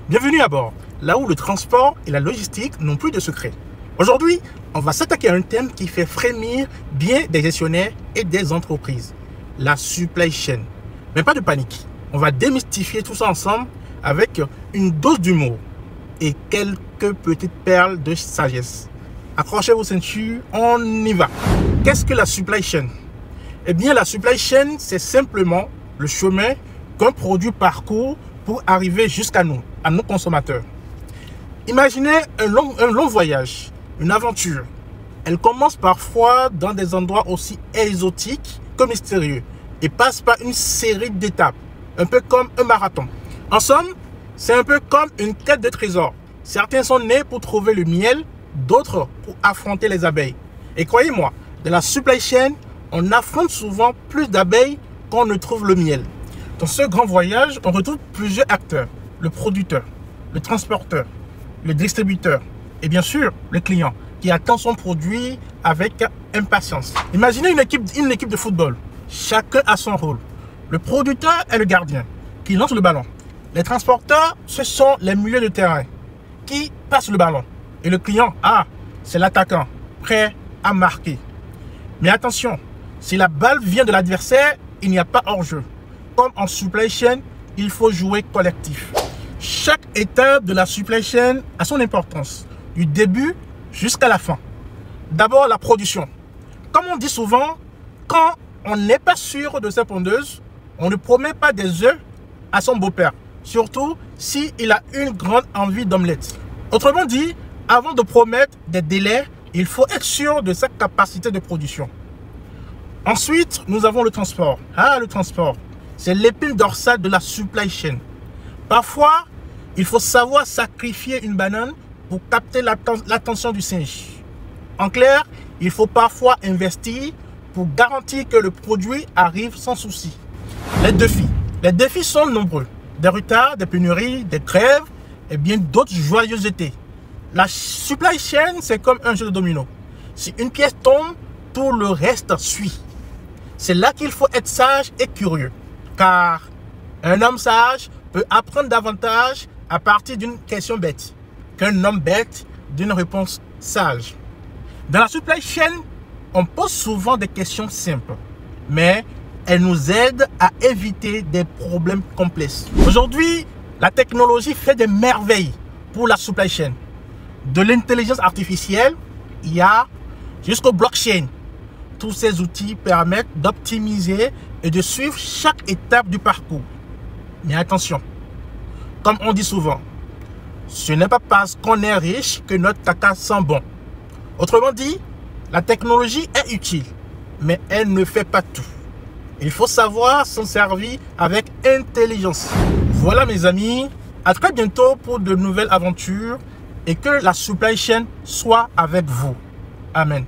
Bienvenue à bord, là où le transport et la logistique n'ont plus de secret. Aujourd'hui, on va s'attaquer à un thème qui fait frémir bien des gestionnaires et des entreprises, la supply chain. Mais pas de panique, on va démystifier tout ça ensemble avec une dose d'humour et quelques petites perles de sagesse. Accrochez vos ceintures, on y va. Qu'est-ce que la supply chain? Eh bien, la supply chain, c'est simplement le chemin qu'un produit parcourt pour arriver jusqu'à nous, à nos consommateurs. Imaginez un long voyage, une aventure. Elle commence parfois dans des endroits aussi exotiques que mystérieux et passe par une série d'étapes, un peu comme un marathon. En somme, c'est un peu comme une quête de trésors. Certains sont nés pour trouver le miel, d'autres pour affronter les abeilles. Et croyez-moi, dans la supply chain, on affronte souvent plus d'abeilles qu'on ne trouve le miel. Dans ce grand voyage, on retrouve plusieurs acteurs. Le producteur, le transporteur, le distributeur et bien sûr le client qui attend son produit avec impatience. Imaginez une équipe de football. Chacun a son rôle. Le producteur est le gardien qui lance le ballon. Les transporteurs, ce sont les milieux de terrain qui passent le ballon. Et le client, c'est l'attaquant, prêt à marquer. Mais attention, si la balle vient de l'adversaire, il n'y a pas hors-jeu. Comme en supply chain, il faut jouer collectif. Chaque étape de la supply chain a son importance, du début jusqu'à la fin. D'abord, la production. Comme on dit souvent, quand on n'est pas sûr de sa pondeuse, on ne promet pas des œufs à son beau-père, surtout s'il a une grande envie d'omelette. Autrement dit, avant de promettre des délais, il faut être sûr de sa capacité de production. Ensuite, nous avons le transport. Le transport, c'est l'épine dorsale de la supply chain. Parfois, il faut savoir sacrifier une banane pour capter l'attention du singe. En clair, il faut parfois investir pour garantir que le produit arrive sans souci. Les défis. Les défis sont nombreux. Des retards, des pénuries, des grèves et bien d'autres joyeusetés. La supply chain, c'est comme un jeu de domino. Si une pièce tombe, tout le reste suit. C'est là qu'il faut être sage et curieux. Car un homme sage peut apprendre davantage à partir d'une question bête qu'un homme bête d'une réponse sage. Dans la supply chain, on pose souvent des questions simples, mais elles nous aident à éviter des problèmes complexes. Aujourd'hui, la technologie fait des merveilles pour la supply chain. De l'intelligence artificielle, IA, jusqu'au blockchain. Tous ces outils permettent d'optimiser et de suivre chaque étape du parcours. Mais attention, comme on dit souvent, ce n'est pas parce qu'on est riche que notre caca sent bon. Autrement dit, la technologie est utile, mais elle ne fait pas tout. Il faut savoir s'en servir avec intelligence. Voilà mes amis, à très bientôt pour de nouvelles aventures et que la supply chain soit avec vous. Amen.